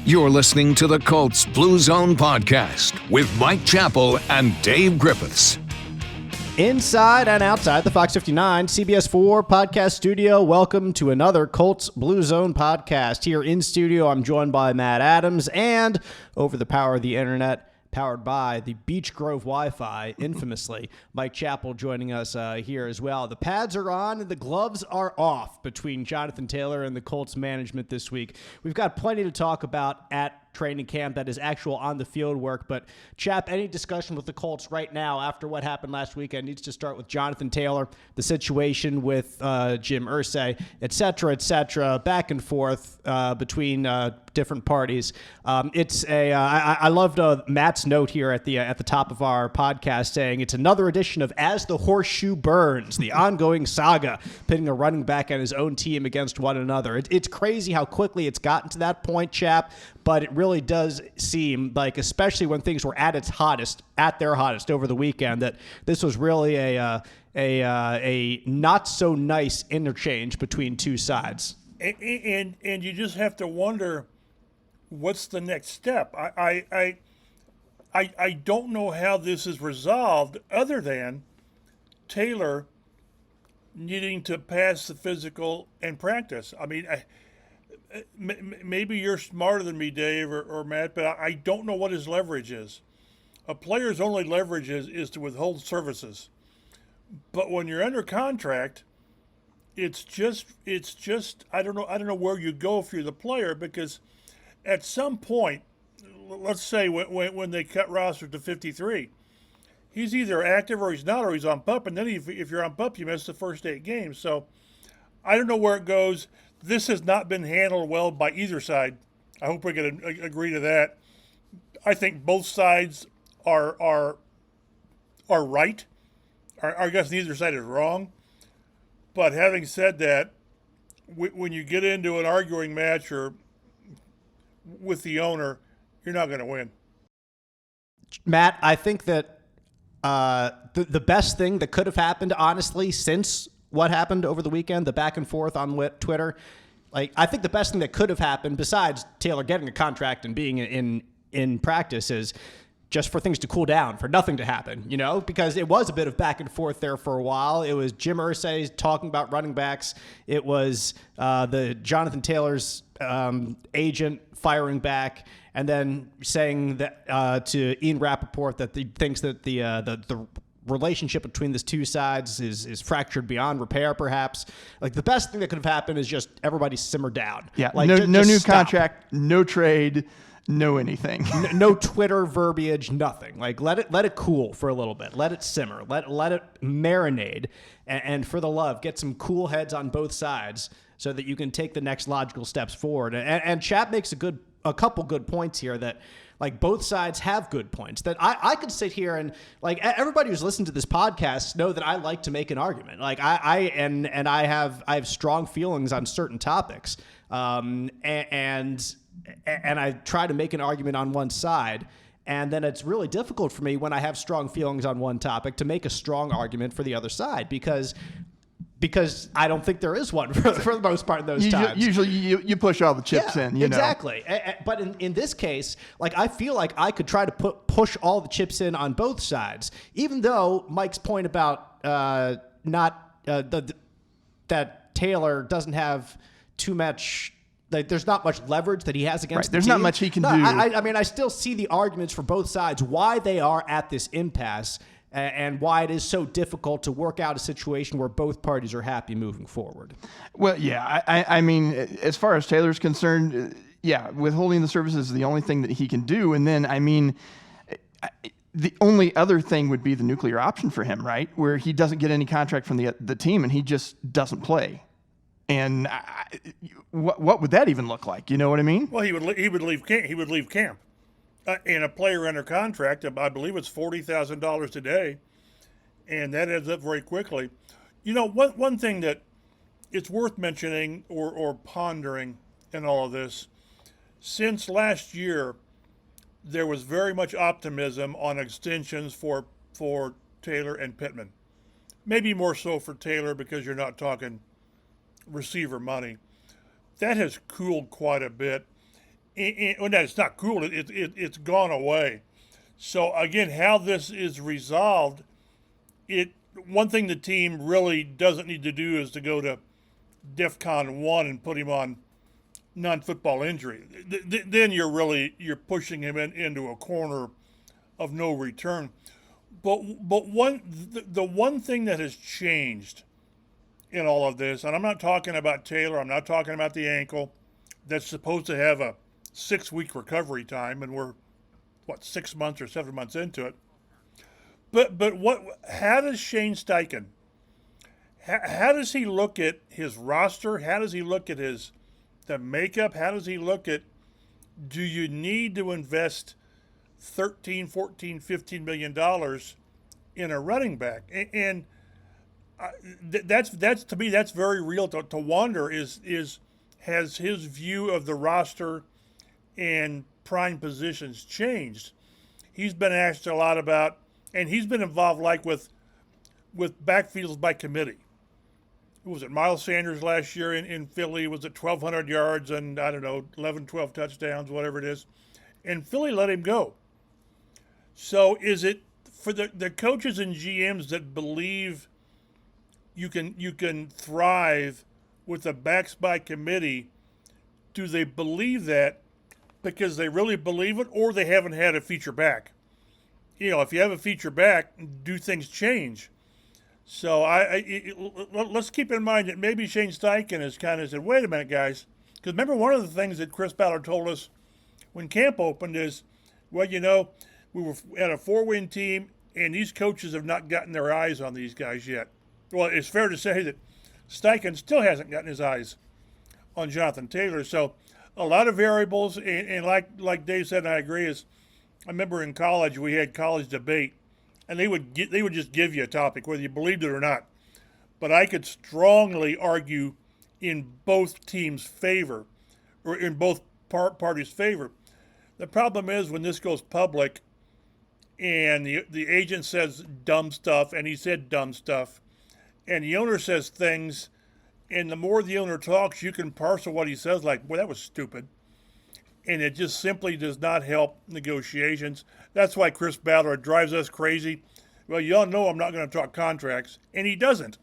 You're listening to the Colts Blue Zone Podcast with Mike Chappell and Dave Griffiths. Inside and outside the Fox 59 CBS 4 podcast studio, welcome to another Colts Blue Zone Podcast. Here in studio, I'm joined by Matt Adams, and over the power of the internet, powered by the Beach Grove Wi-Fi, infamously, Mike Chappell joining us here as well. The pads are on and the gloves are off between Jonathan Taylor and the Colts management this week. We've got plenty to talk about at training camp, that is actual on-the-field work. But, Chap, any discussion with the Colts right now after what happened last weekend needs to start with Jonathan Taylor, the situation with Jim Irsay, et cetera, back and forth between different parties. I loved Matt's note here at the top of our podcast saying it's another edition of As the Horseshoe Burns, the ongoing saga pitting a running back and his own team against one another. It's crazy how quickly it's gotten to that point, Chap, but it really does seem like, especially when things were at their hottest over the weekend, that this was really a not so nice interchange between two sides. And you just have to wonder, what's the next step? I don't know how this is resolved other than Taylor needing to pass the physical and practice. I mean, maybe you're smarter than me, Dave or Matt, but I don't know what his leverage is. A player's only leverage is to withhold services. But when you're under contract, it's just I don't know where you go if you're the player, because at some point, let's say when they cut roster to 53, he's either active or he's not, or he's on PUP, and then if you're on PUP, you miss the first 8 games. So I don't know where it goes. This has not been handled well by either side. I hope we can agree to that. I think both sides are right. I guess neither side is wrong. But having said that, when you get into an arguing match or with the owner, you're not going to win. Matt, I think that the best thing that could have happened, honestly, since what happened over the weekend, the back and forth on Twitter, I think the best thing that could have happened, besides Taylor getting a contract and being in practice, is just for things to cool down, for nothing to happen, because it was a bit of back and forth there for a while. It was Jim Irsay talking about running backs. It was the Jonathan Taylor's agent firing back, and then saying that to Ian Rappaport that he thinks that the relationship between these two sides is fractured beyond repair, perhaps. The best thing that could have happened is just everybody simmer down. Yeah, no new contract, no trade, no anything. No Twitter verbiage, nothing. Let it cool for a little bit. Let it simmer. Let it marinate. And for the love, get some cool heads on both sides so that you can take the next logical steps forward. And Chap makes a couple good points here that, both sides have good points that I could sit here and, everybody who's listened to this podcast know that I like to make an argument. I have strong feelings on certain topics. And I try to make an argument on one side, and then it's really difficult for me when I have strong feelings on one topic to make a strong argument for the other side, because I don't think there is one for the most part in those times. Usually you push all the chips in, Exactly. But in this case, I feel like I could try to push all the chips in on both sides, even though Mike's point about that Taylor doesn't have too much. There's not much leverage that he has against the There's team. not much he can do. I still see the arguments for both sides, why they are at this impasse, and why it is so difficult to work out a situation where both parties are happy moving forward. Well, yeah, I mean, as far as Taylor's concerned, withholding the services is the only thing that he can do. And then, the only other thing would be the nuclear option for him, right? Where he doesn't get any contract from the team and he just doesn't play. And what would that even look like? You know what I mean? Well, he would leave camp. He would leave camp. And a player under contract, I believe it's $40,000 today, and that adds up very quickly. One thing that it's worth mentioning or pondering in all of this, since last year, there was very much optimism on extensions for Taylor and Pittman. Maybe more so for Taylor because you're not talking receiver money. That has cooled quite a bit. well, no, it's not cool. It's gone away. So again, how this is resolved, one thing the team really doesn't need to do is to go to DEFCON 1 and put him on non-football injury. Then you're pushing him into a corner of no return. But the one thing that has changed in all of this, and I'm not talking about Taylor, I'm not talking about the ankle that's supposed to have a 6-week recovery time, and we're 6 months or 7 months into it. But how does Shane Steichen, how does he look at his roster? How does he look at the makeup? How does he look at, do you need to invest $13, $14, $15 million in a running back? And that's to me, that's very real to wonder has his view of the roster and prime positions changed? He's been asked a lot about, and he's been involved like with backfields by committee. Who was it? Miles Sanders last year in Philly was at 1,200 yards and, 11, 12 touchdowns, whatever it is. And Philly let him go. So is it for the coaches and GMs that believe you can thrive with the backs by committee, do they believe that because they really believe it, or they haven't had a feature back? If you have a feature back, do things change? So let's keep in mind that maybe Shane Steichen has kind of said, wait a minute, guys. Because remember, one of the things that Chris Ballard told us when camp opened is, well, we were at a 4-win team, and these coaches have not gotten their eyes on these guys yet. Well, it's fair to say that Steichen still hasn't gotten his eyes on Jonathan Taylor. So a lot of variables, and like Dave said, and I agree, I remember in college we had college debate, and they would just give you a topic, whether you believed it or not. But I could strongly argue in both teams' favor, or in both parties' favor. The problem is when this goes public, and the agent says dumb stuff, and he said dumb stuff, and the owner says things, and the more the owner talks, you can parcel what he says like, well, that was stupid. And it just simply does not help negotiations. That's why Chris Ballard drives us crazy. Well, y'all know I'm not going to talk contracts, and he doesn't.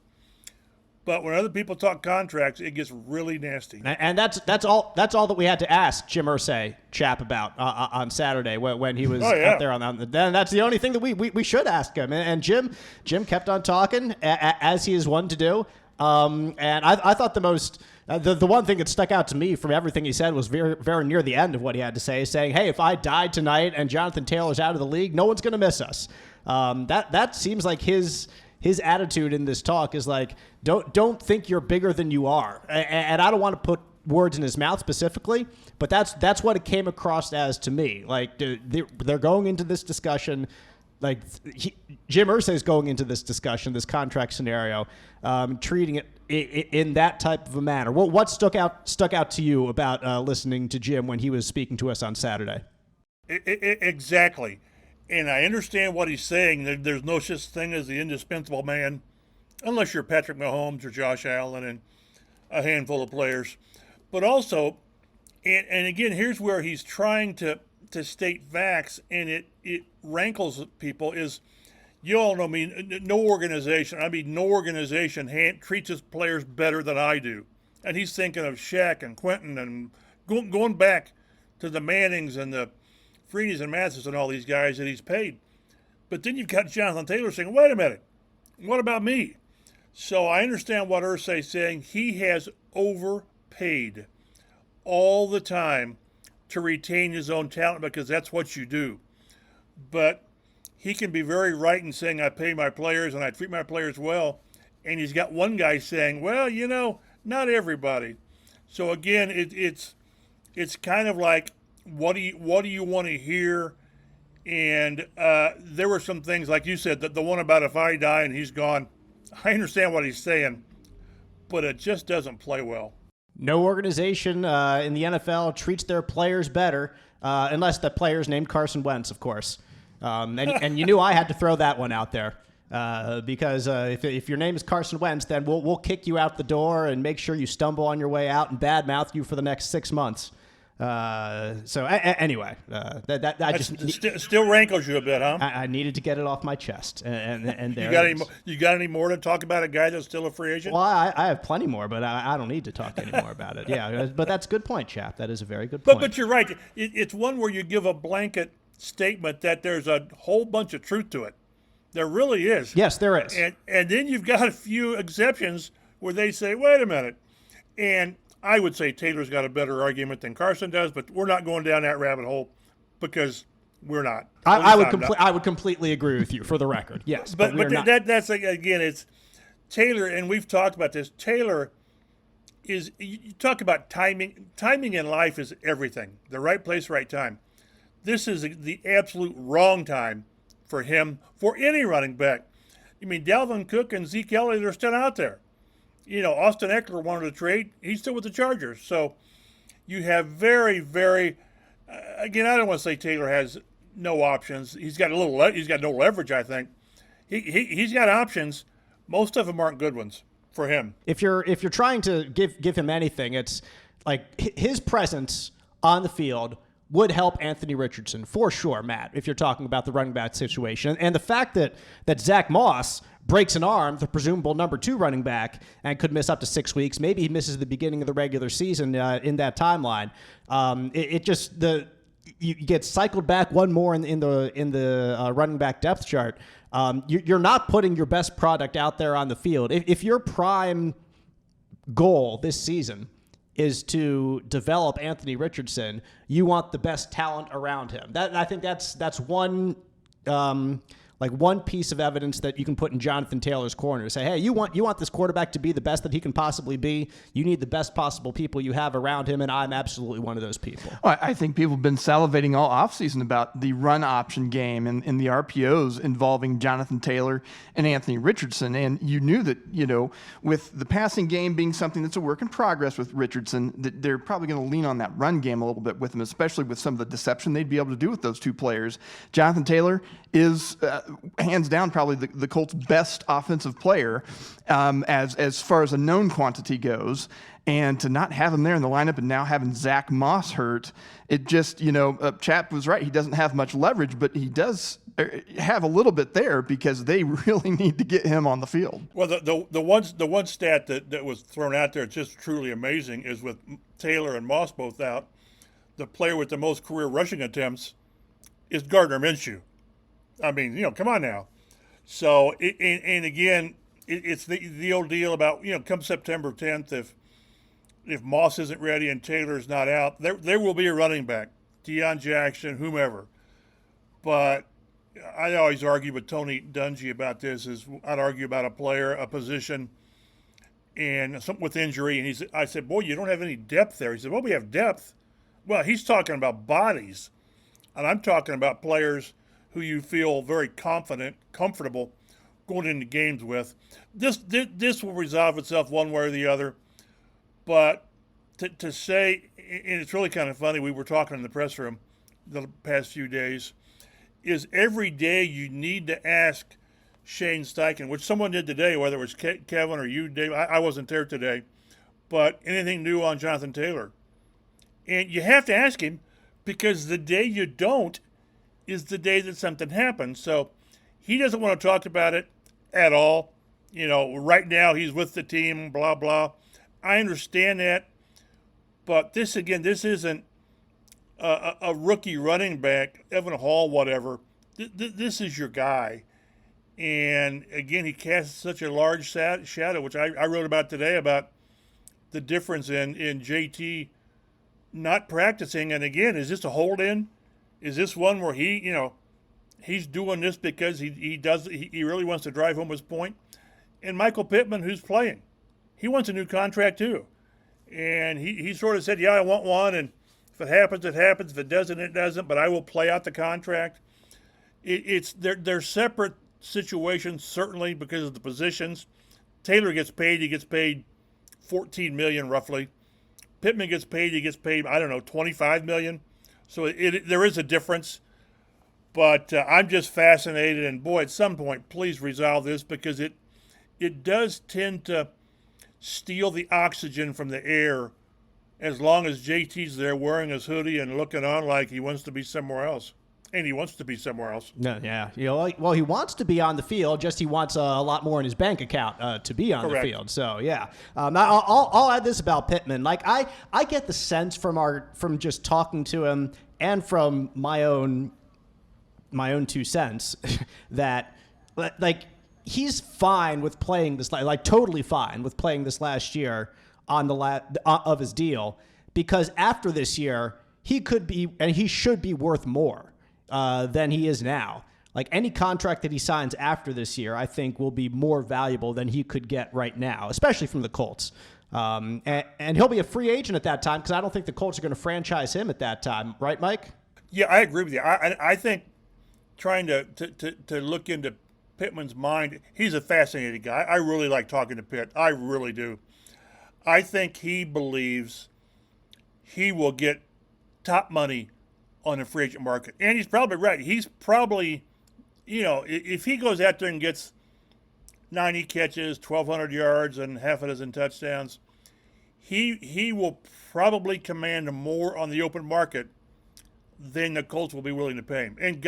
But when other people talk contracts, it gets really nasty. And that's all that we had to ask Jim Irsay, Chap, about on Saturday when he was out there on the. Then that's the only thing that we should ask him. And Jim kept on talking as he is one to do. And I thought the one thing that stuck out to me from everything he said was very, very near the end of what he had to say, saying, hey, if I died tonight and Jonathan Taylor's out of the league, no one's going to miss us. That seems like his attitude in this talk is like, don't think you're bigger than you are. And I don't want to put words in his mouth specifically, but that's what it came across as to me. Like they're going into this discussion, like Jim Irsay is going into this discussion, this contract scenario, treating it in that type of a manner. What stuck out to you about listening to Jim when he was speaking to us on Saturday? Exactly. And I understand what he's saying. There's no such thing as the indispensable man, unless you're Patrick Mahomes or Josh Allen and a handful of players. But also, and again, here's where he's trying to state facts, and it rankles people, is you all know me, no organization treats its players better than I do. And he's thinking of Shaq and Quentin and going back to the Mannings and the Freeney's and Mathis and all these guys that he's paid. But then you've got Jonathan Taylor saying, wait a minute, what about me? So I understand what Irsay's saying. He has overpaid all the time to retain his own talent because that's what you do. But he can be very right in saying I pay my players and I treat my players well. And he's got one guy saying, well, not everybody. So again, it's kind of like, what do you want to hear? And there were some things, like you said, the one about if I die and he's gone. I understand what he's saying, but it just doesn't play well. No organization in the NFL treats their players better, unless the player's named Carson Wentz, of course. And you knew I had to throw that one out there because if your name is Carson Wentz, then we'll kick you out the door and make sure you stumble on your way out and badmouth you for the next 6 months. Anyway, that I just still rankles you a bit, huh? I needed to get it off my chest, and there you got any more to talk about a guy that's still a free agent? Well, I have plenty more, but I don't need to talk anymore about it. Yeah, but that's a good point, Chap. That is a very good point. But you're right. It's one where you give a blanket statement that there's a whole bunch of truth to it. There really is. Yes, there is. And then you've got a few exceptions where they say, wait a minute. And I would say Taylor's got a better argument than Carson does, but we're not going down that rabbit hole because we're not. I would completely agree with you, for the record. Yes, but that's like, again, it's Taylor, and we've talked about this. Taylor is, you talk about timing. Timing in life is everything. The right place, right time. This is the absolute wrong time for him, for any running back. I mean, Dalvin Cook and Zeke Elliott are still out there. Austin Eckler wanted to trade. He's still with the Chargers. So you have very, very, again, I don't want to say Taylor has no options. He's got no leverage, I think. He's got options. Most of them aren't good ones for him. If you're trying to give him anything, it's like his presence on the field would help Anthony Richardson for sure, Matt, if you're talking about the running back situation. And the fact that Zach Moss breaks an arm, the presumable number 2 running back, and could miss up to 6 weeks. Maybe he misses the beginning of the regular season in that timeline. You get cycled back one more in the running back depth chart. You're not putting your best product out there on the field. If your prime goal this season is to develop Anthony Richardson, you want the best talent around him. I think that's one one piece of evidence that you can put in Jonathan Taylor's corner to say, hey, you want this quarterback to be the best that he can possibly be. You need the best possible people you have around him, and I'm absolutely one of those people. Well, I think people have been salivating all offseason about the run option game and the RPOs involving Jonathan Taylor and Anthony Richardson. And you knew that, with the passing game being something that's a work in progress with Richardson, that they're probably going to lean on that run game a little bit with him, especially with some of the deception they'd be able to do with those two players. Jonathan Taylor is hands down probably the Colts' best offensive player as far as a known quantity goes. And to not have him there in the lineup and now having Zach Moss hurt, it just, Chap was right. He doesn't have much leverage, but he does have a little bit there because they really need to get him on the field. Well, the one stat that was thrown out there, just truly amazing, is with Taylor and Moss both out, the player with the most career rushing attempts is Gardner Minshew. I mean, come on now. So, again, it's the old deal about, come September 10th, if Moss isn't ready and Taylor's not out, there will be a running back, Deion Jackson, whomever. But I always argue with Tony Dungy about this. I'd argue about a player, a position, and something with injury. And I said, boy, you don't have any depth there. He said, well, we have depth. Well, he's talking about bodies. And I'm talking about players who you feel very confident, comfortable going into games with. This will resolve itself one way or the other. But to say, and it's really kind of funny, we were talking in the press room the past few days, is every day you need to ask Shane Steichen, which someone did today, whether it was Kevin or you, Dave. I wasn't there today. But anything new on Jonathan Taylor? And you have to ask him, because the day you don't is the day that something happens. So he doesn't want to talk about it at all. Right now he's with the team, blah, blah. I understand that. But this isn't a rookie running back, Evan Hall, whatever. This is your guy. And, again, he casts such a large shadow, which I wrote about today, about the difference in JT not practicing. And, again, is this a hold-in? Is this one where he's doing this because he really wants to drive home his point? And Michael Pittman, who's playing, he wants a new contract too. And he sort of said, yeah, I want one, and if it happens, it happens. If it doesn't, it doesn't, but I will play out the contract. They're separate situations, certainly, because of the positions. Taylor gets paid. He gets paid $14 million roughly. Pittman gets paid. He gets paid, I don't know, $25 million. So there is a difference. But I'm just fascinated. And, boy, at some point, please resolve this, because it does tend to steal the oxygen from the air as long as JT's there wearing his hoodie and looking on like he wants to be somewhere else. And he wants to be somewhere else. No, yeah. Well, he wants to be on the field, just he wants a lot more in his bank account to be on Correct. the field. So, yeah. I'll add this about Pittman. Like, I get the sense from just talking to him and from my own 2 cents that, like, he's fine with playing this, like totally fine with playing this last year on the of his deal, because after this year, he could be and he should be worth more than he is now. Like, any contract that he signs after this year, I think will be more valuable than he could get right now, especially from the Colts. And he'll be a free agent at that time, because I don't think the Colts are going to franchise him at that time. Right, Mike? Yeah, I agree with you. I think trying to look into Pittman's mind, he's a fascinating guy. I really like talking to Pitt. I really do. I think he believes he will get top money on the free agent market. And he's probably right. He's probably, if he goes out there and gets 90 catches, 1,200 yards, and half a dozen touchdowns, he will probably command more on the open market than the Colts will be willing to pay him. And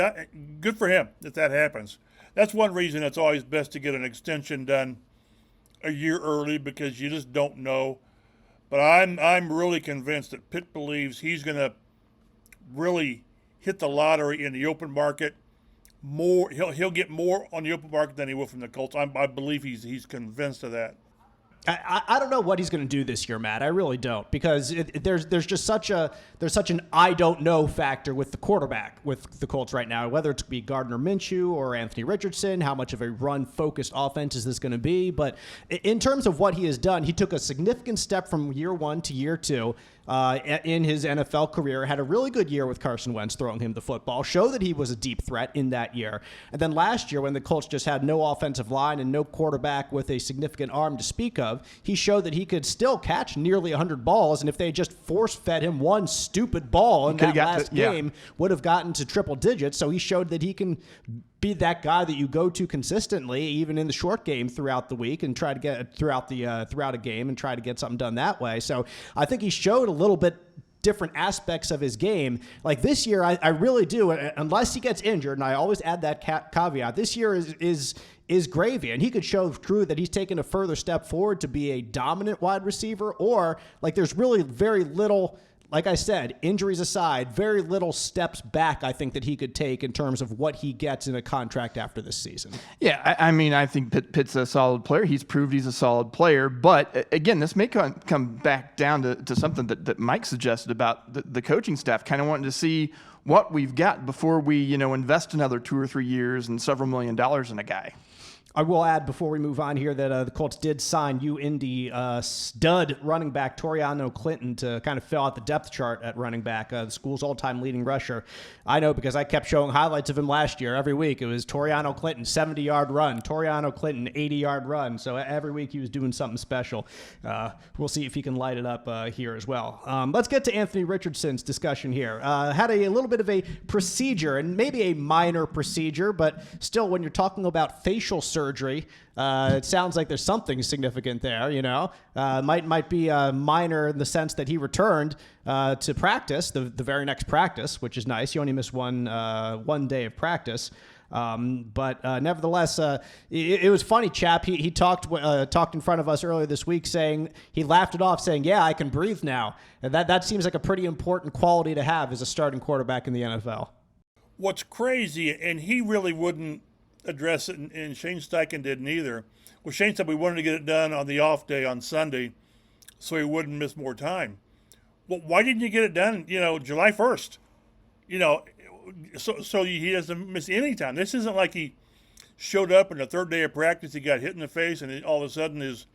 good for him if that happens. That's one reason it's always best to get an extension done a year early, because you just don't know. But I'm really convinced that Pitt believes he's going to really hit the lottery in the open market. More, he'll get more on the open market than he will from the Colts. I believe he's convinced of that. I don't know what he's going to do this year, Matt. I really don't, because there's just such an I don't know factor with the quarterback with the Colts right now. Whether it's going to be Gardner Minshew or Anthony Richardson, how much of a run-focused offense is this going to be? But in terms of what he has done, he took a significant step from year 1 to year 2 in his NFL career. Had a really good year with Carson Wentz throwing him the football, showed that he was a deep threat in that year. And then last year, when the Colts just had no offensive line and no quarterback with a significant arm to speak of, he showed that he could still catch nearly 100 balls. And if they just force-fed him one stupid ball in that last game, would have gotten to triple digits. So he showed that he can be that guy that you go to consistently, even in the short game throughout the week, and try to get throughout a game and try to get something done that way. So I think he showed a little bit different aspects of his game. Like this year, I really do, unless he gets injured, and I always add that caveat. This year is gravy, and he could show true that he's taken a further step forward to be a dominant wide receiver, or like there's really very little. Like I said, injuries aside, very little steps back I think that he could take in terms of what he gets in a contract after this season. Yeah, I mean, I think Pitt's a solid player. He's proved he's a solid player. But, again, this may come back down to something that Mike suggested about the coaching staff, kind of wanting to see what we've got before we, invest another 2 or 3 years and several $1 million in a guy. I will add before we move on here that the Colts did sign Indy stud running back Toriano Clinton to kind of fill out the depth chart at running back, the school's all-time leading rusher. I know because I kept showing highlights of him last year. Every week it was Toriano Clinton, 70-yard run, Toriano Clinton, 80-yard run. So every week he was doing something special. We'll see if he can light it up here as well. Let's get to Anthony Richardson's discussion here. Had a little bit of a procedure, and maybe a minor procedure, but still when you're talking about facial surgery, it sounds like there's something significant there, might be minor in the sense that he returned to practice, the very next practice, which is nice. You only missed one day of practice. But nevertheless, it was funny, Chap. He talked in front of us earlier this week, saying he laughed it off, saying, "Yeah, I can breathe now." And that seems like a pretty important quality to have as a starting quarterback in the NFL. What's crazy, and he really wouldn't address it, and Shane Steichen didn't either. Well, Shane said we wanted to get it done on the off day on Sunday so he wouldn't miss more time. Well, why didn't you get it done, July 1st? So he doesn't miss any time. This isn't like he showed up on the third day of practice, he got hit in the face, and all of a sudden his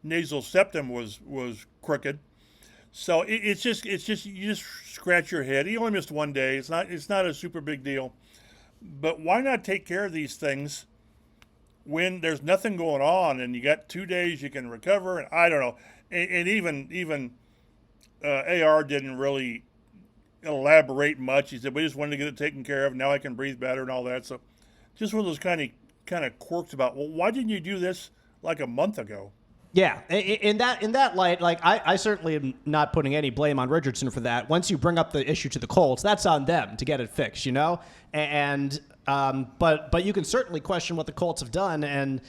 nasal septum was crooked. So it's just you just scratch your head. He only missed one day. It's not a super big deal. But why not take care of these things when there's nothing going on and you got 2 days you can recover? And I don't know. And even AR didn't really elaborate much. He said, we just wanted to get it taken care of. Now I can breathe better and all that. So just one of those kind of quirks about, well, why didn't you do this like a month ago? Yeah, in that light, like I certainly am not putting any blame on Richardson for that. Once you bring up the issue to the Colts, that's on them to get it fixed, you know. But you can certainly question what the Colts have done, and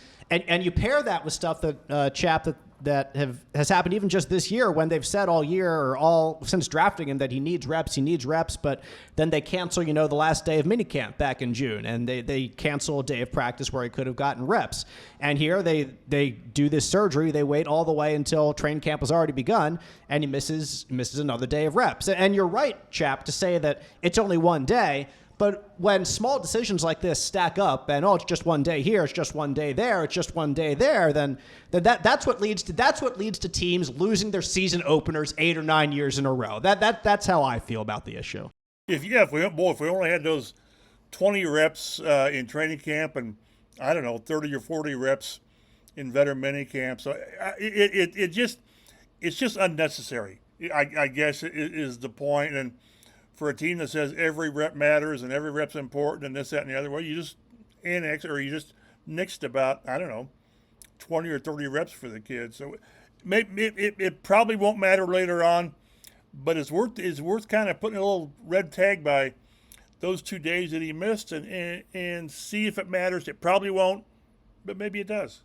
you pair that with stuff that Chap that has happened even just this year, when they've said all year or all since drafting him that he needs reps, but then they cancel, the last day of minicamp back in June, and they cancel a day of practice where he could have gotten reps. And here they do this surgery, they wait all the way until training camp has already begun, and he misses another day of reps. And you're right, Chap, to say that it's only one day. But when small decisions like this stack up, and it's just one day here, it's just one day there, it's just one day there, then that's what leads to teams losing their season openers 8 or 9 years in a row. That's how I feel about the issue. If we only had those 20 reps in training camp, and I don't know, 30 or 40 reps in veteran minicamp, so it's just unnecessary. I guess is the point. And for a team that says every rep matters and every rep's important and this, that, and the other, well, you just you just nixed about, I don't know, 20 or 30 reps for the kids. So it probably won't matter later on, but it's worth kind of putting a little red tag by those 2 days that he missed and see if it matters. It probably won't, but maybe it does.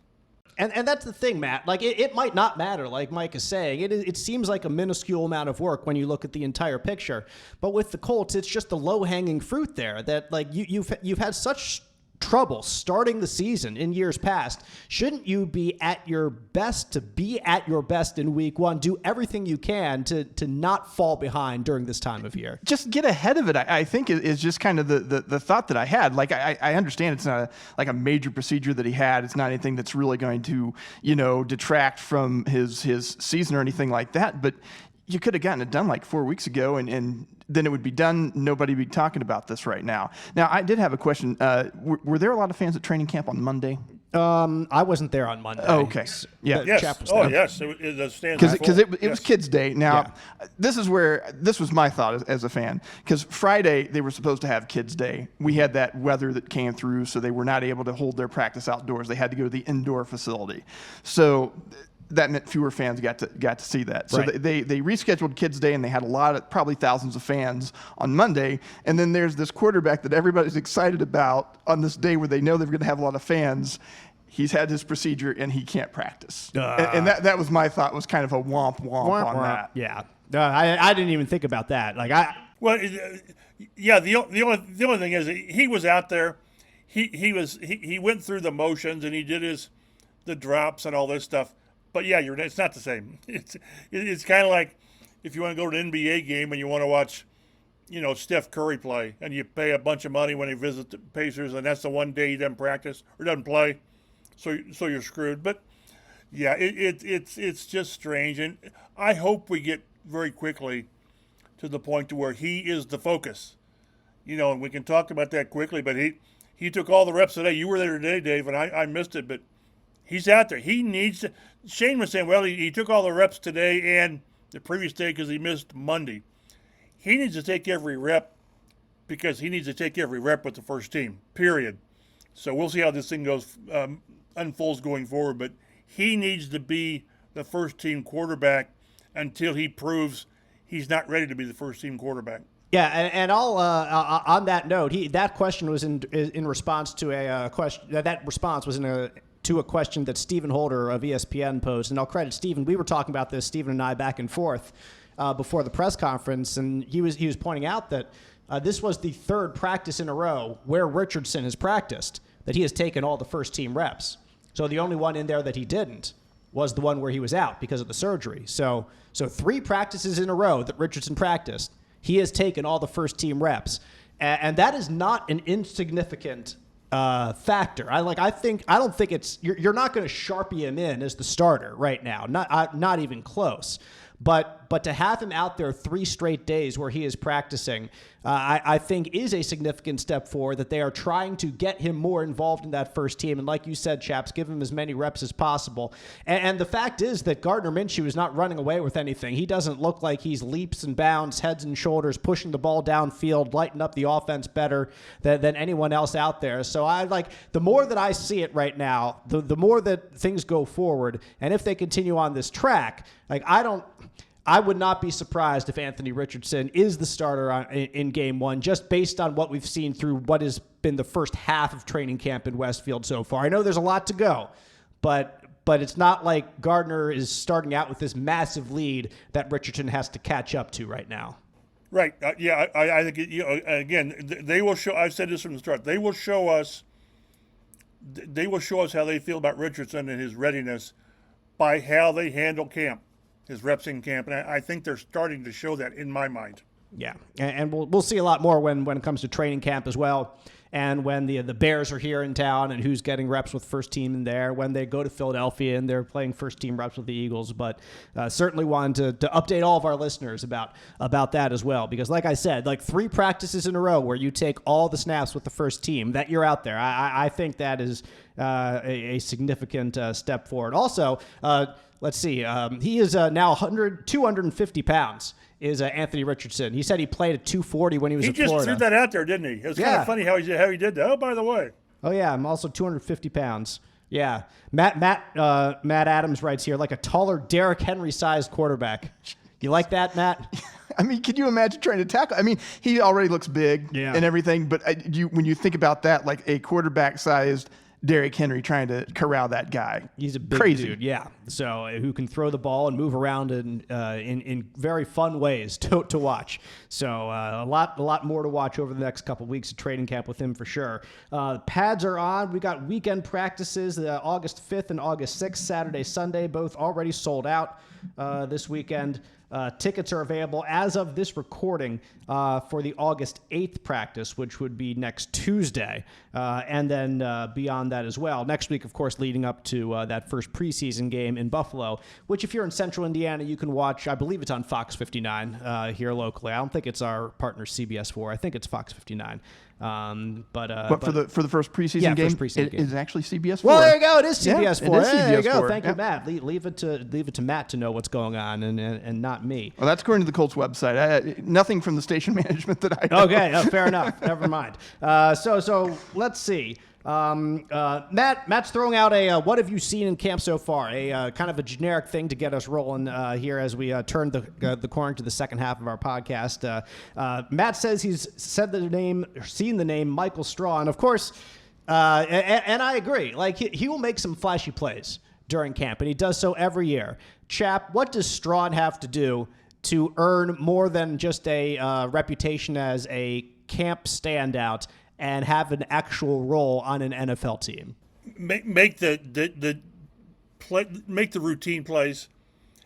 And that's the thing, Matt. Like, it might not matter, like Mike is saying. It seems like a minuscule amount of work when you look at the entire picture. But with the Colts, it's just the low-hanging fruit there that, like, you've had such trouble starting the season in years past. Shouldn't you be at your best to be at your best in week one? Do everything you can to not fall behind during this time of year. Just get ahead of it, I think, is just kind of the thought that I had. Like, I understand it's not like a major procedure that he had. It's not anything that's really going to, detract from his season or anything like that. But you could have gotten it done like 4 weeks ago, and then it would be done. Nobody would be talking about this right now. Now, I did have a question. Were there a lot of fans at training camp on Monday? I wasn't there on Monday. Oh, okay. Yeah. Yes. Chap was Oh, there. yes. It stands Because it was Kids Day. Now, this was my thought as a fan. Because Friday, they were supposed to have Kids Day. We had that weather that came through, so they were not able to hold their practice outdoors. They had to go to the indoor facility. So that meant fewer fans got to see that. So right. they rescheduled Kids Day, and they had probably thousands of fans on Monday. And then there's this quarterback that everybody's excited about on this day where they know they're going to have a lot of fans. He's had his procedure, and he can't practice. And that was my thought, was kind of a womp on that. Yeah. I didn't even think about that. Like the only thing is he was out there. He went through the motions, and he did the drops and all this stuff. But yeah, it's not the same. It's kind of like if you want to go to an NBA game and you want to watch, Steph Curry play, and you pay a bunch of money when he visits the Pacers, and that's the one day he doesn't practice or doesn't play, so you're screwed. But yeah, it's just strange, and I hope we get very quickly to the point to where he is the focus, and we can talk about that quickly. But he took all the reps today. You were there today, Dave, and I missed it, but he's out there. He needs to. Shane was saying, well, he took all the reps today and the previous day because he missed Monday. He needs to take every rep because he needs to take every rep with the first team, period. So we'll see how this thing goes, unfolds going forward. But he needs to be the first team quarterback until he proves he's not ready to be the first team quarterback. Yeah, and I'll on that note, that question was in response to a question. That response was to a question that Stephen Holder of ESPN posed, and I'll credit Stephen. We were talking about this, Stephen and I, back and forth before the press conference, and he was pointing out that this was the third practice in a row where Richardson has practiced that he has taken all the first team reps. So the only one in there that he didn't was the one where he was out because of the surgery. So 3 practices in a row that Richardson practiced, he has taken all the first team reps, and that is not an insignificant factor. I don't think it's you're not going to Sharpie him in as the starter right now. Not even close. But But to have him out there 3 straight days where he is practicing, I think is a significant step forward, that they are trying to get him more involved in that first team. And like you said, Chaps, give him as many reps as possible. And the fact is that Gardner Minshew is not running away with anything. He doesn't look like he's leaps and bounds, heads and shoulders, pushing the ball downfield, lighting up the offense better than anyone else out there. So the more that I see it right now, the more that things go forward. And if they continue on this track, I would not be surprised if Anthony Richardson is the starter in game 1, just based on what we've seen through what has been the first half of training camp in Westfield so far. I know there's a lot to go, but it's not like Gardner is starting out with this massive lead that Richardson has to catch up to right now. Right. I think, again, they will show, I've said this from the start, they will show us how they feel about Richardson and his readiness by how they handle camp, his reps in camp. And I think they're starting to show that in my mind. Yeah, and we'll see a lot more when it comes to training camp as well, and when the Bears are here in town and who's getting reps with first team in there, when they go to Philadelphia and they're playing first team reps with the Eagles. But certainly wanted to update all of our listeners about that as well, because like I said, 3 practices in a row where you take all the snaps with the first team, that you're out there. I think that is a significant step forward. Also, let's see, he is now 250 pounds. Is Anthony Richardson. He said he played at 240 when he was at Florida. He just threw that out there, didn't he? It was kind of funny how he did that. Oh, by the way. Oh, yeah, I'm also 250 pounds. Yeah. Matt Adams writes here, like a taller Derrick Henry-sized quarterback. You like that, Matt? I mean, can you imagine trying to tackle? I mean, he already looks big and everything, but when you think about that, like a quarterback-sized Derrick Henry trying to corral that guy. He's a big dude, yeah. So who can throw the ball and move around in very fun ways to watch. So a lot more to watch over the next couple weeks of training camp with him for sure. Pads are on. We got weekend practices August 5th and August 6th, Saturday, Sunday, both already sold out this weekend. Tickets are available as of this recording for the August 8th practice, which would be next Tuesday, and then beyond that as well. Next week, of course, leading up to that first preseason game in Buffalo, which if you're in central Indiana, you can watch. I believe it's on Fox 59 here locally. I don't think it's our partner CBS 4. I think it's Fox 59. But for the first preseason game, it is actually CBS 4. Well, there you go. It is CBS 4. It is there you go. 4. Thank you, Matt. Leave it to Matt to know what's going on, and not me. Well, that's according to the Colts website. Nothing from the station management that I know. Okay, fair enough. Never mind. So let's see. Matt's throwing out a what have you seen in camp so far? A kind of a generic thing to get us rolling here as we turn the corner to the second half of our podcast. Matt says he's seen the name Michael Straw, and of course, and I agree. Like he will make some flashy plays during camp, and he does so every year. Chap, what does Strawn have to do to earn more than just a reputation as a camp standout and have an actual role on an NFL team? Make the routine plays.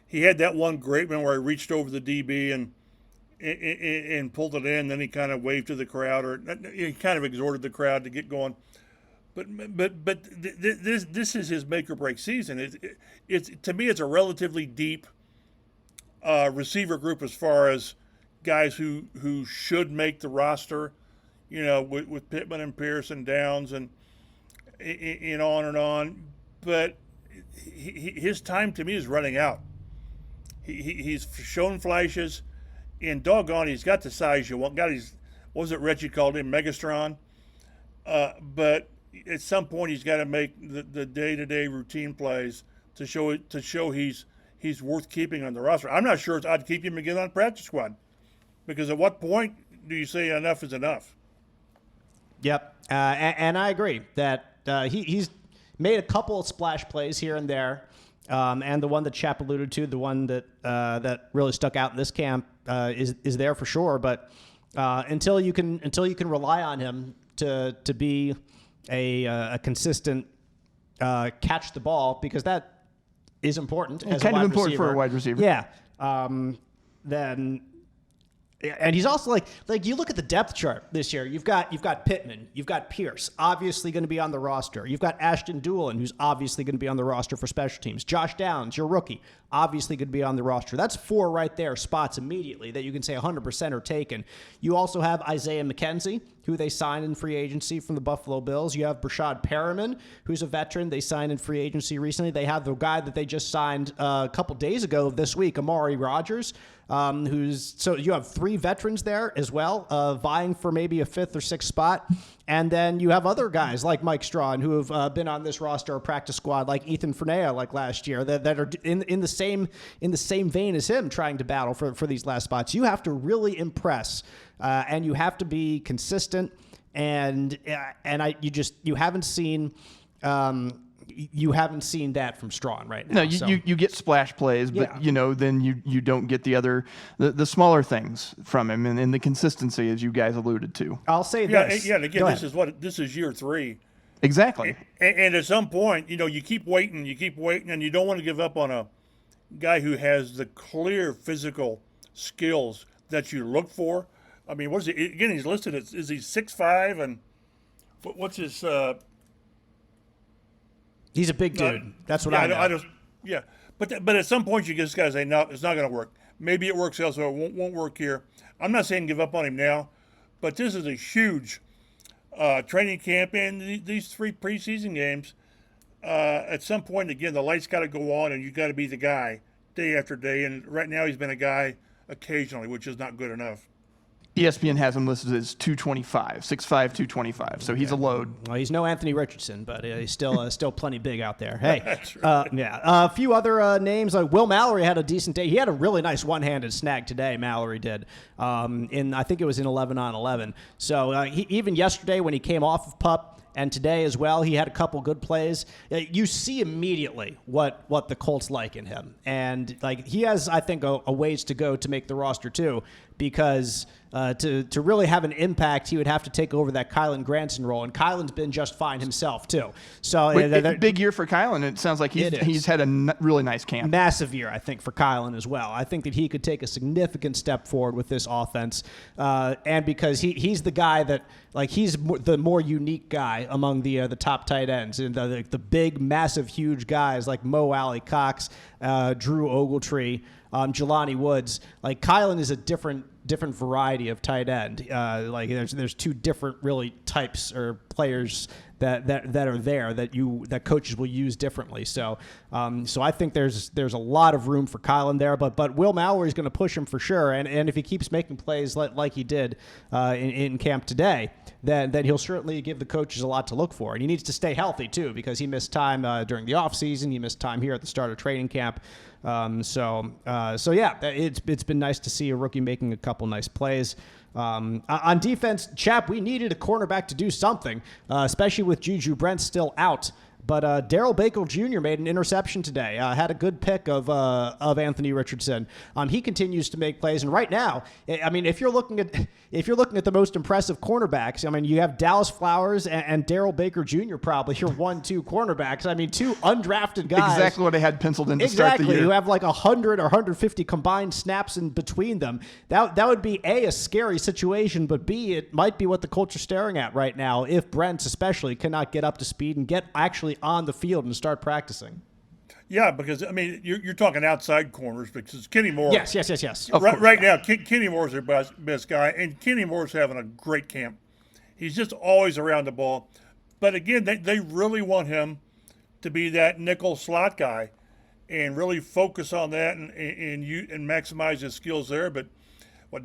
He had that one great one where he reached over the DB and pulled it in. Then he kind of waved to the crowd, or he kind of exhorted the crowd to get going. But this is his make or break season. It's to me, it's a relatively deep receiver group as far as guys who should make the roster. You know, with Pittman and Pierce and Downs and on and on. But his time, to me, is running out. He's shown flashes, and doggone, he's got the size you want. Got his, what was it Reggie called him, Megastron? But at some point, he's got to make the day-to-day routine plays to show he's worth keeping on the roster. I'm not sure I'd keep him again on practice squad, because at what point do you say enough is enough? Yep, and I agree that he's made a couple of splash plays here and there, and the one that Chap alluded to, the one that really stuck out in this camp, is there for sure. But until you can rely on him to be a consistent catch the ball, because that is important as kind a wide of important receiver. for a wide receiver. Yeah, then. And he's also like you look at the depth chart this year. You've got Pittman, you've got Pierce, obviously going to be on the roster. You've got Ashton Doolin, who's obviously going to be on the roster for special teams. Josh Downs, your rookie, obviously going to be on the roster. That's 4 right there, spots immediately that you can say 100% are taken. You also have Isaiah McKenzie, who they signed in free agency from the Buffalo Bills. You have Brashad Perriman, who's a veteran. They signed in free agency recently. They have the guy that they just signed a couple days ago this week, Amari Rodgers. So you have 3 veterans there as well, vying for maybe a 5th or 6th spot. And then you have other guys like Mike Strawn who have been on this roster or practice squad, like Ethan Fernea, like last year, that are in the same vein as him, trying to battle for these last spots. You have to really impress, and you have to be consistent. And you haven't seen. You haven't seen that from Strawn right now. No, you get splash plays, but then you don't get the smaller things from him and the consistency, as you guys alluded to. I'll say this. Yeah, and again, this is year 3. Exactly. And at some point, you keep waiting, and you don't want to give up on a guy who has the clear physical skills that you look for. I mean, what is he? Again, he's listed as, is he 6'5", and what's his? He's a big dude. That's what I know. But at some point you just got to say, no, it's not going to work. Maybe it works elsewhere. It won't work here. I'm not saying give up on him now, but this is a huge training camp, and these 3 preseason games. At some point, again, the lights got to go on, and you got to be the guy day after day. And right now, he's been a guy occasionally, which is not good enough. ESPN has him listed as 225, 6'5", 225. So he's a load. Well, he's no Anthony Richardson, but he's still plenty big out there. Hey, that's right. A few other names. Like Will Mallory had a decent day. He had a really nice one-handed snag today. Mallory did. I think it was in 11-on-11. So even yesterday when he came off of PUP, and today as well, he had a couple good plays. You see immediately what the Colts like in him. And he has, I think, a ways to go to make the roster too, because to really have an impact, he would have to take over that Kylan Granson role. And Kylan's been just fine himself too. So big year for Kylan. It sounds like he's had a really nice camp. Massive year, I think, for Kylan as well. I think that he could take a significant step forward with this offense. And because he's the guy that, he's the more unique guy among the top tight ends, and the big, massive, huge guys like Mo Alley Cox, Drew Ogletree, Jelani Woods. Kylan is a different variety of tight end. There's 2 different really types or players that are there that coaches will use differently. So I think there's a lot of room for Kylan there, but Will Mallory is going to push him for sure. And if he keeps making plays like he did in camp today, then he'll certainly give the coaches a lot to look for. And he needs to stay healthy too, because he missed time during the offseason. He missed time here at the start of training camp. So yeah, it's been nice to see a rookie making a couple nice plays. On defense, Chap, we needed a cornerback to do something, especially with JuJu Brents still out. But Darrell Baker Jr. made an interception today. Had a good pick of Anthony Richardson. He continues to make plays, and right now, I mean, if you're looking at the most impressive cornerbacks, I mean, you have Dallas Flowers and Darrell Baker Jr. probably your 1-2 cornerbacks. I mean, 2 undrafted guys. Exactly what I had penciled in to start the year. You have 100 or 150 combined snaps in between them. That would be a scary situation, but B, it might be what the Colts are staring at right now if Brents especially cannot get up to speed and get actually on the field and start practicing. Yeah, because, I mean, you're talking outside corners, because Kenny Moore. Yes. Right now, Kenny Moore's their best guy, and Kenny Moore's having a great camp. He's just always around the ball. But again, they really want him to be that nickel slot guy and really focus on that and maximize his skills there. But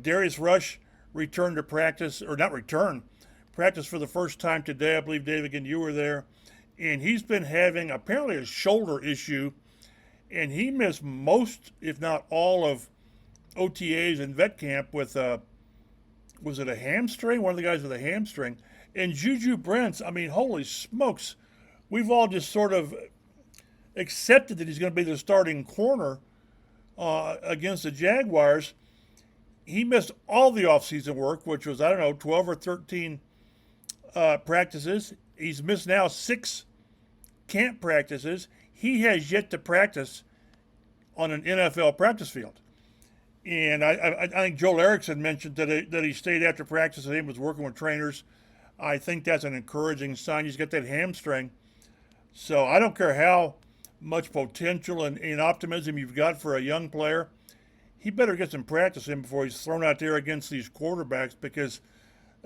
Darius Rush returned to practice, or not return, practice for the first time today. I believe, Dave, again, you were there. And he's been having apparently a shoulder issue, and he missed most, if not all, of OTAs and vet camp with was it a hamstring? One of the guys with a hamstring. And JuJu Brents, I mean, holy smokes, we've all just sort of accepted that he's going to be the starting corner against the Jaguars. He missed all the offseason work, which was, 12 or 13 practices. He's missed now 6 camp practices. He has yet to practice on an NFL practice field. And I think Joel Erickson mentioned that he stayed after practice and he was working with trainers. I think that's an encouraging sign. He's got that hamstring. So I don't care how much potential and optimism you've got for a young player. He better get some practice in before he's thrown out there against these quarterbacks, because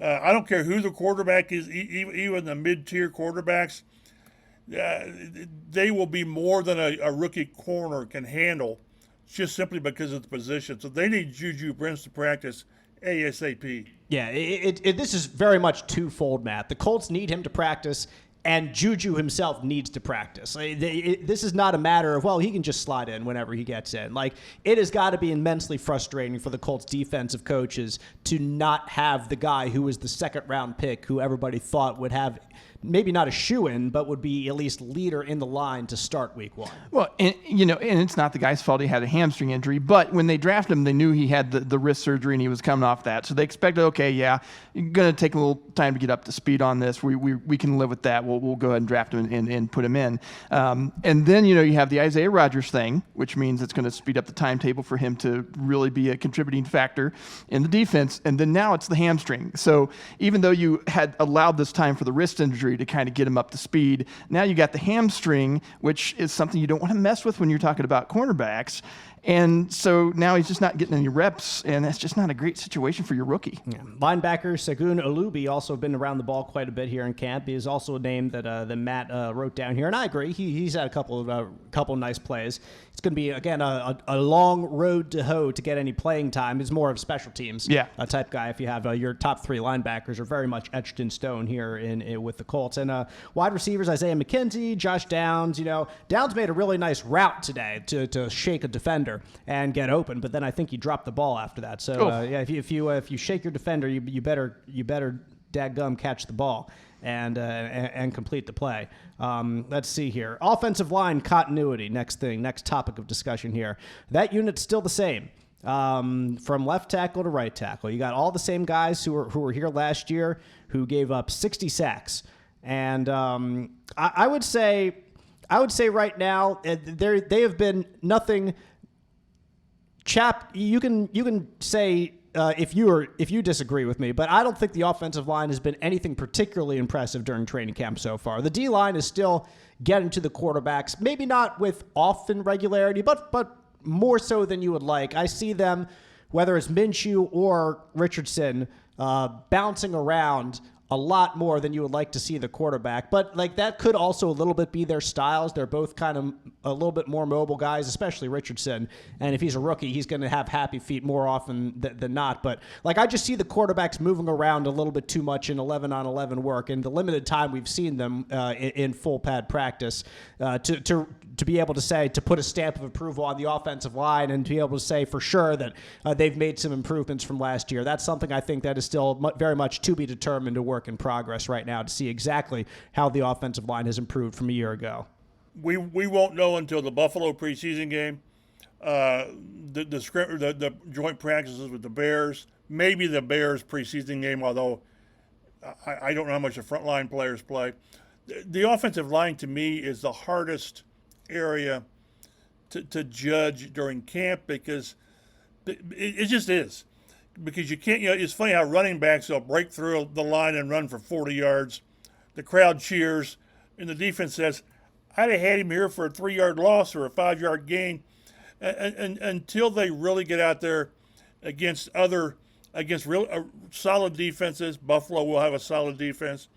I don't care who the quarterback is, even the mid-tier quarterbacks, they will be more than a rookie corner can handle, just simply because of the position. So they need JuJu Brents to practice ASAP. Yeah, this is very much twofold, Matt. The Colts need him to practice, and JuJu himself needs to practice. This is not a matter of, well, he can just slide in whenever he gets in. Like, it has got to be immensely frustrating for the Colts defensive coaches to not have the guy who was the second-round pick, who everybody thought would have maybe not a shoe-in, but would be at least leader in the line to start week 1. Well, and it's not the guy's fault he had a hamstring injury, but when they drafted him, they knew he had the wrist surgery and he was coming off that. So they expected, okay, yeah, you're going to take a little time to get up to speed on this. We can live with that. We'll go ahead and draft him and put him in. And then, you have the Isaiah Rodgers thing, which means it's going to speed up the timetable for him to really be a contributing factor in the defense. And then now it's the hamstring. So even though you had allowed this time for the wrist injury to kind of get him up to speed, now you got the hamstring, which is something you don't want to mess with when you're talking about cornerbacks. And so now he's just not getting any reps, and that's just not a great situation for your rookie. Yeah. Linebacker Segun Olubi also been around the ball quite a bit here in camp. He is also a name that Matt wrote down here, and I agree. He's had a couple nice plays. It's going to be, again, a long road to hoe to get any playing time. He's more of special teams type guy. If you have your top 3 linebackers are very much etched in stone here with the Colts. And wide receivers, Isaiah McKenzie, Josh Downs. Downs made a really nice route today to shake a defender and get open, but then I think he dropped the ball after that. So if you shake your defender, you better dadgum catch the ball and complete the play. Let's see here. Offensive line continuity. Next topic of discussion here. That unit's still the same. From left tackle to right tackle, you got all the same guys who were here last year who gave up 60 sacks, and I would say right now they have been nothing. Chap, you can say if you disagree with me, but I don't think the offensive line has been anything particularly impressive during training camp so far. The D line is still getting to the quarterbacks, maybe not with often regularity, but more so than you would like. I see them, whether it's Minshew or Richardson, bouncing around a lot more than you would like to see the quarterback. But that could also a little bit be their styles. They're both kind of a little bit more mobile guys, especially Richardson. And if he's a rookie, he's going to have happy feet more often than not. But I just see the quarterbacks moving around a little bit too much in 11-on-11 work. And the limited time we've seen them in full pad practice to be able to put a stamp of approval on the offensive line and to be able to say for sure that they've made some improvements from last year. That's something I think that is still very much to be determined, a work in progress right now, to see exactly how the offensive line has improved from a year ago. We won't know until the Buffalo preseason game, the joint practices with the Bears, maybe the Bears preseason game, although I don't know how much the frontline players play. The offensive line, to me, is the hardest area to judge during camp, because it just is. Because you can't, it's funny how running backs will break through the line and run for 40 yards. The crowd cheers, and the defense says, I'd have had him here for a 3-yard loss or a 5-yard gain. And until they really get out there against real solid defenses, Buffalo will have a solid defense,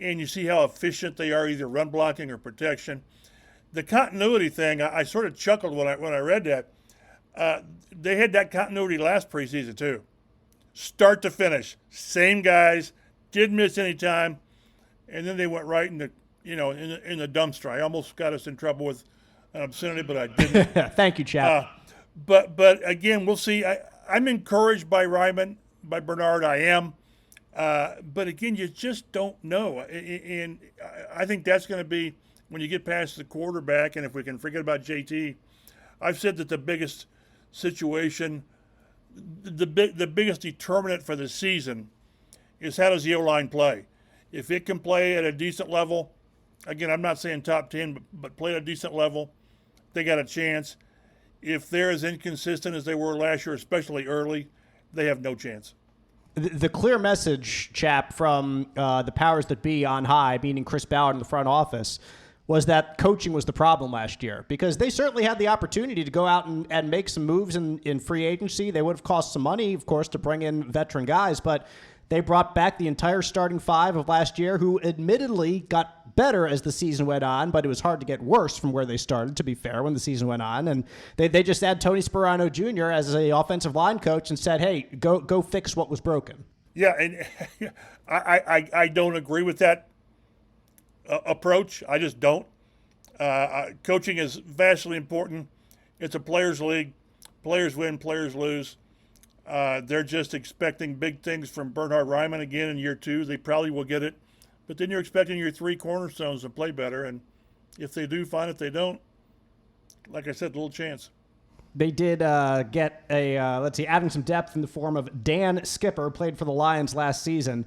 and you see how efficient they are, either run blocking or protection. The continuity thing, I sort of chuckled when I read that. They had that continuity last preseason too. Start to finish, same guys, didn't miss any time, and then they went right in the in the dumpster. I almost got us in trouble with an obscenity, but I didn't. Thank you, Chap. But again, we'll see. I'm encouraged by Ryman, by Bernard. I am. But again, you just don't know, and I think that's going to be when you get past the quarterback, and if we can forget about JT. I've said that the biggest situation, the biggest determinant for the season is how does the O-line play. If it can play at a decent level, again, I'm not saying top 10, but play at a decent level, they got a chance. if they're as inconsistent as they were last year, especially early, they have no chance. The clear message, Chap, from the powers that be on high, meaning Chris Ballard in the front office, was that coaching was the problem last year, because they certainly had the opportunity to go out and make some moves in free agency. They would have cost some money, of course, to bring in veteran guys, but they brought back the entire starting five of last year, who admittedly got better as the season went on, but it was hard to get worse from where they started, to be fair, when the season went on. And they just had Tony Sperano Jr. as an offensive line coach and said, hey, go fix what was broken. Yeah, and I don't agree with that approach. I just don't. Coaching is vastly important. It's a players' league. Players win, players lose. They're just expecting big things from Bernhard Raimann again in year 2. They probably will get it. But then you're expecting your 3 cornerstones to play better. And if they do, fine. If they don't, like I said, little chance. They did get adding some depth in the form of Dan Skipper, played for the Lions last season,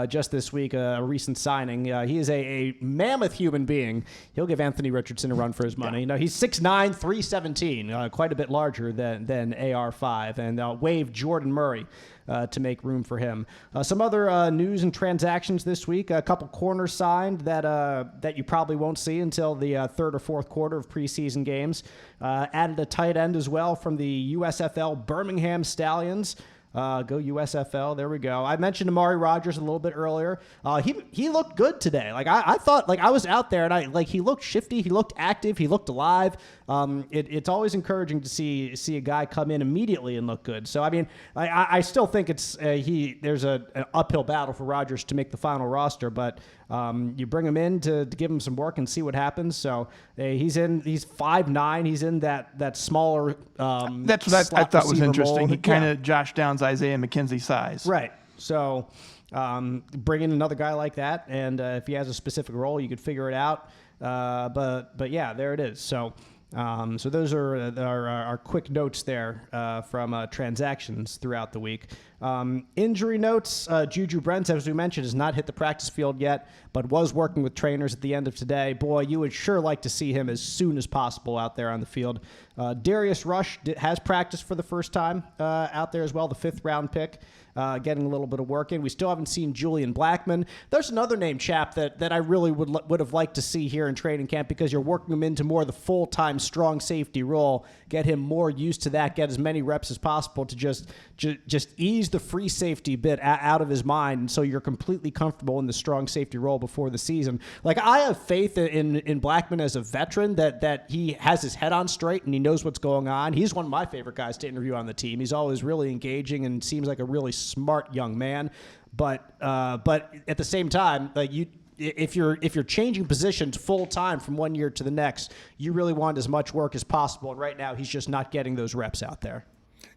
just this week, a recent signing. He is a mammoth human being. He'll give Anthony Richardson a run for his money. Yeah. He's 6'9", 317, quite a bit larger than AR5, and waived Jordan Murray to make room for him. Some other news and transactions this week. A couple corners signed that you probably won't see until the third or fourth quarter of preseason games. Added a tight end as well from the USFL Birmingham Stallions. Go USFL. There we go. I mentioned Amari Rodgers a little bit earlier. He looked good today. Like I thought, like I was out there and he looked shifty. He looked active. He looked alive. It's always encouraging to see a guy come in immediately and look good. So I mean, I still think there's an uphill battle for Rodgers to make the final roster, but you bring him in to give him some work and see what happens. So he's 5'9". He's in that smaller. That's what I thought was interesting. Mold. He kind of Josh Downs, Isaiah McKenzie size. Right. So bring in another guy like that, and if he has a specific role, you could figure it out. But yeah, there it is. So those are our quick notes there from transactions throughout the week. Injury notes, JuJu Brents, as we mentioned, has not hit the practice field yet, but was working with trainers at the end of today. Boy, you would sure like to see him as soon as possible out there on the field. Darius Rush has practiced for the first time out there as well, the 5th round pick. Getting a little bit of work in. We still haven't seen Julian Blackmon. There's another name, Chap, that I really would have liked to see here in training camp, because you're working him into more of the full-time strong safety role, get him more used to that, get as many reps as possible to just ease the free safety bit out of his mind, and so you're completely comfortable in the strong safety role before the season. Like, I have faith in Blackmon as a veteran, that he has his head on straight and he knows what's going on. He's one of my favorite guys to interview on the team. He's always really engaging and seems like a really smart young man, but at the same time, like if you're changing positions full time from one year to the next, you really want as much work as possible. And right now, he's just not getting those reps out there.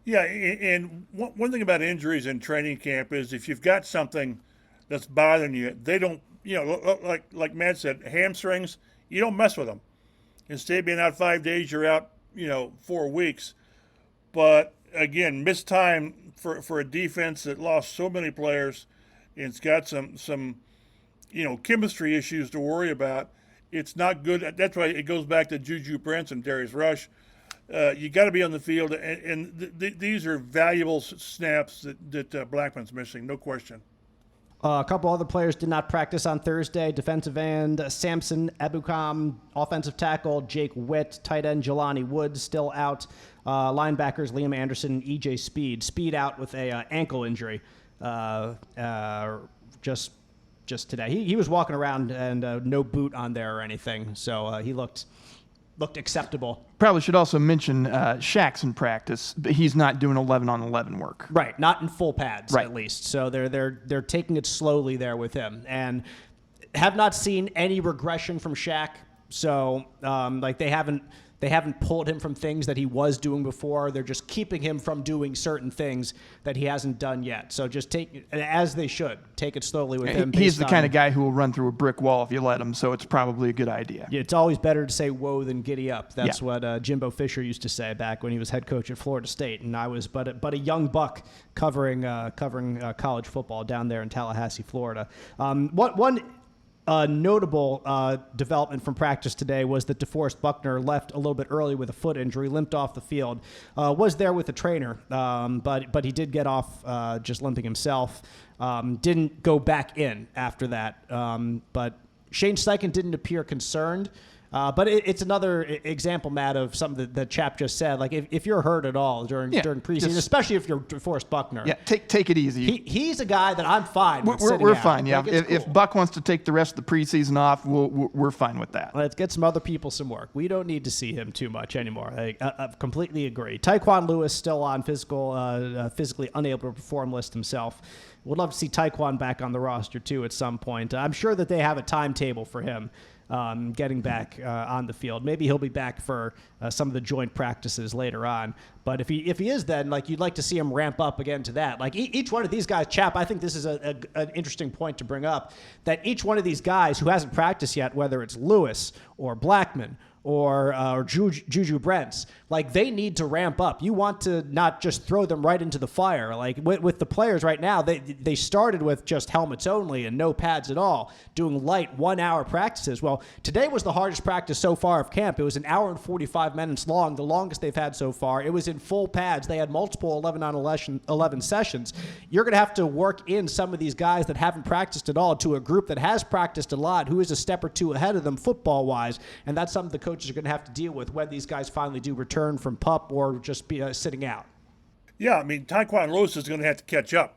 Yeah, and one thing about injuries in training camp is if you've got something that's bothering you, they don't, like Matt said, hamstrings, you don't mess with them. Instead of being out 5 days, you're out, 4 weeks. But again, missed time for a defense that lost so many players, and it's got some chemistry issues to worry about. It's not good. That's why it goes back to JuJu Brents and Darius Rush. You got to be on the field, and these are valuable snaps that Blackman's missing, no question. A couple other players did not practice on Thursday. Defensive end Samson Ebukam, offensive tackle Jake Witt, tight end Jelani Woods still out. Linebackers Liam Anderson and EJ Speed. Speed out with a ankle injury just today. He was walking around and no boot on there or anything, so he looked acceptable. Probably should also mention Shaq's in practice, but he's not doing 11-on-11 work. Right, not in full pads, right. At least. So they're taking it slowly there with him, and have not seen any regression from Shaq. So they haven't pulled him from things that he was doing before. They're just keeping him from doing certain things that he hasn't done yet. So just as they should, take it slowly with him. He's the kind of guy who will run through a brick wall if you let him, so it's probably a good idea. Yeah, it's always better to say whoa than giddy up. That's what Jimbo Fisher used to say back when he was head coach at Florida State, and I was but a young buck covering college football down there in Tallahassee, Florida. One notable development from practice today was that DeForest Buckner left a little bit early with a foot injury, limped off the field. Was there with a trainer, but he did get off just limping himself. Didn't go back in after that. But Shane Steichen didn't appear concerned. But it's another example, Matt, of something that Chap just said. Like, if you're hurt at all during preseason, especially if you're DeForest Buckner. Yeah, take it easy. He's a guy that I'm fine with. We're fine, yeah. Like, if Buck wants to take the rest of the preseason off, we're fine with that. Let's get some other people some work. We don't need to see him too much anymore. I completely agree. Taekwon Lewis still on physically unable to perform list himself. Would love to see Taekwon back on the roster, too, at some point. I'm sure that they have a timetable for him. Getting back on the field. Maybe he'll be back for some of the joint practices later on. But if he is, then like you'd like to see him ramp up again to that. Like each one of these guys, Chap, I think this is an interesting point to bring up, that each one of these guys who hasn't practiced yet, whether it's Lewis or Blackman or JuJu Brents, like they need to ramp up. You want to not just throw them right into the fire. Like with the players right now, they started with just helmets only and no pads at all, doing light 1 hour practices. Well, today was the hardest practice so far of camp. It was an hour and 45 minutes long, the longest they've had so far. It was in full pads. They had multiple 11 sessions. You're going to have to work in some of these guys that haven't practiced at all to a group that has practiced a lot, who is a step or two ahead of them football-wise, and that's something the coaches are going to have to deal with when these guys finally do return from PUP or just be sitting out. Yeah, I mean, Taekwon Lewis is going to have to catch up.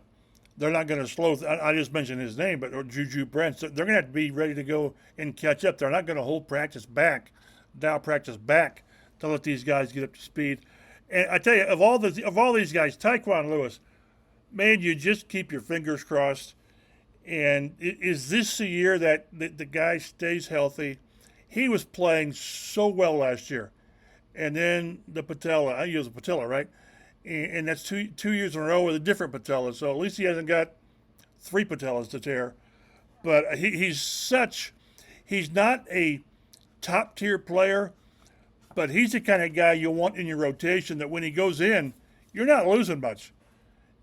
They're not going to slow. I just mentioned his name, but JuJu Brents. They're going to have to be ready to go and catch up. They're not going to hold practice back, dial practice back to let these guys get up to speed. And I tell you, of all these guys, Taekwon Lewis, man, you just keep your fingers crossed. And is this the year that the guy stays healthy? He was playing so well last year. And then the patella, I use a patella, right? And that's two years in a row with a different patella. So at least he hasn't got 3 patellas to tear. But he's not a top tier player, but he's the kind of guy you want in your rotation that when he goes in, you're not losing much.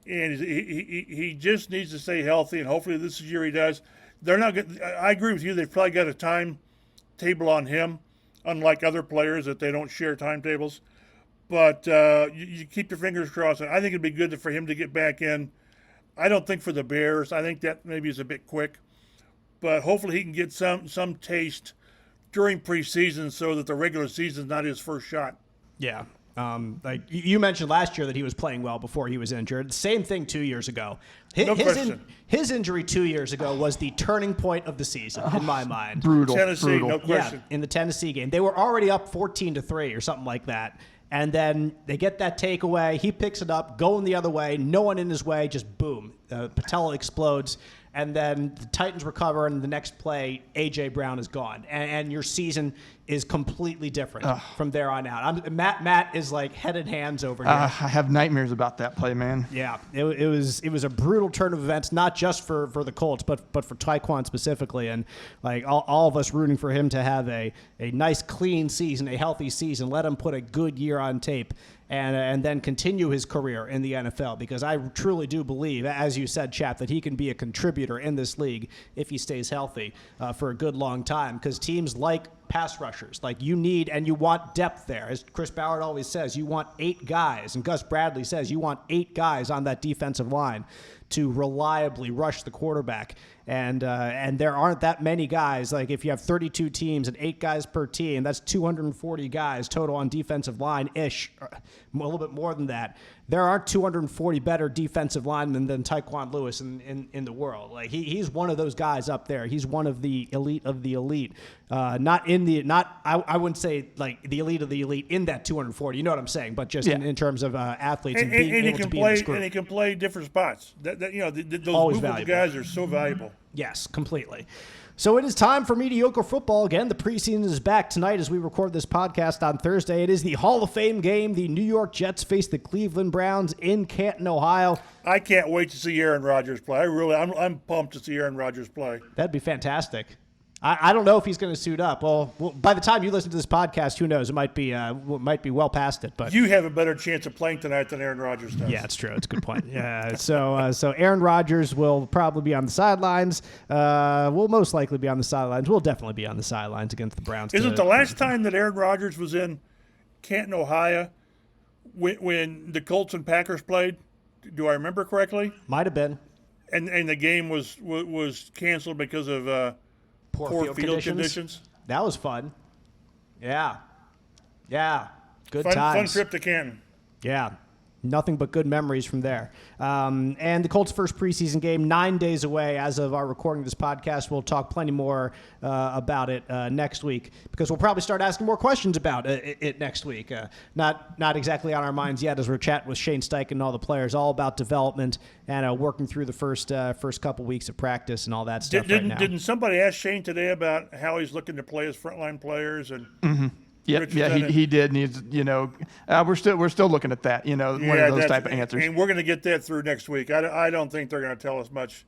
And he just needs to stay healthy, and hopefully this year he does. They're not good. I agree with you. They've probably got a timetable on him, unlike other players that they don't share timetables. But you keep your fingers crossed. I think it'd be good for him to get back in. I don't think for the Bears. I think that maybe is a bit quick. But hopefully he can get some taste during preseason so that the regular season is not his first shot. Yeah. Like you mentioned last year that he was playing well before he was injured. Same thing 2 years ago. His injury 2 years ago was the turning point of the season in my mind. Brutal. Tennessee, no question. Yeah, in the Tennessee game. They were already up 14-3 or something like that. And then they get that takeaway. He picks it up, going the other way, no one in his way, just boom. Patella explodes. And then the Titans recover, and the next play, A.J. Brown is gone. And your season is completely different from there on out. Matt is like head and hands over here. I have nightmares about that play, man. Yeah, it was a brutal turn of events, not just for the Colts, but for Taekwon specifically. And like all of us rooting for him to have a nice, clean season, a healthy season. Let him put a good year on tape. And then continue his career in the NFL, because I truly do believe, as you said, Chap, that he can be a contributor in this league if he stays healthy for a good long time, because teams like pass rushers, like you need and you want depth there. As Chris Ballard always says, you want 8 guys, and Gus Bradley says you want 8 guys on that defensive line to reliably rush the quarterback. And there aren't that many guys. Like if you have 32 teams and 8 guys per team, that's 240 guys total on defensive line-ish, a little bit more than that. There aren't 240 better defensive linemen than Taekwon Lewis in the world. Like he's one of those guys up there. He's one of the elite of the elite. I wouldn't say like the elite of the elite in that 240. You know what I'm saying? But just in terms of athletes and being able to be in this group. And he can play different spots. Those Always movable valuable. guys are so valuable. Yes, completely. So it is time for mediocre football again. The preseason is back tonight as we record this podcast on Thursday. It is the Hall of Fame game. The New York Jets face the Cleveland Browns in Canton, Ohio. I can't wait to see Aaron Rodgers play. I'm pumped to see Aaron Rodgers play. That'd be fantastic. I don't know if he's going to suit up. Well, by the time you listen to this podcast, who knows? It might be well past it. But you have a better chance of playing tonight than Aaron Rodgers does. Yeah, it's true. It's a good point. Yeah. So Aaron Rodgers will probably be on the sidelines. We'll most likely be on the sidelines. We'll definitely be on the sidelines against the Browns. Is it the last time that Aaron Rodgers was in Canton, Ohio, when the Colts and Packers played? Do I remember correctly? Might have been. And the game was canceled because of poor field conditions. That was fun. Yeah. Good Fun times. Fun trip to Canton. Yeah. Nothing but good memories from there. And the Colts' first preseason game, 9 days away as of our recording of this podcast. We'll talk plenty more about it next week because we'll probably start asking more questions about it next week. Not exactly on our minds yet as we're chatting with Shane Steichen and all the players, all about development and working through the first couple weeks of practice and all that stuff right now. Didn't somebody ask Shane today about how he's looking to play his frontline players? And Yeah, he did. And he's, we're still looking at that. One of those type of answers. And we're going to get that through next week. I don't think they're going to tell us much,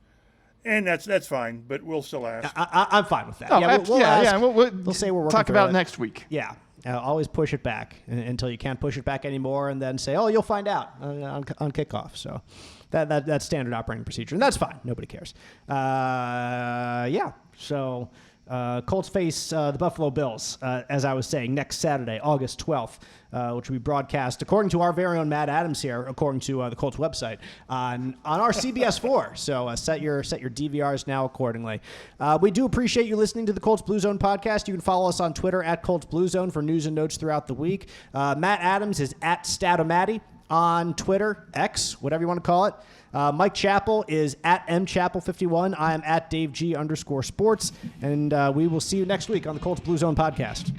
and that's fine. But we'll still ask. I'm fine with that. We'll say we're working talk about it next week. Yeah. Always push it back until you can't push it back anymore, and then say, "Oh, you'll find out on kickoff." So that's standard operating procedure, and that's fine. Nobody cares. So. Colts face the Buffalo Bills, as I was saying, next Saturday, August 12th, which will be broadcast, according to our very own Matt Adams here, according to the Colts website, on our CBS 4. So set your DVRs now accordingly. We do appreciate you listening to the Colts Blue Zone podcast. You can follow us on Twitter at Colts Blue Zone for news and notes throughout the week. Matt Adams is at Statomatty on Twitter, X, whatever you want to call it. Mike Chappell is at mchappell51. I am at DaveG_sports. And we will see you next week on the Colts Blue Zone podcast.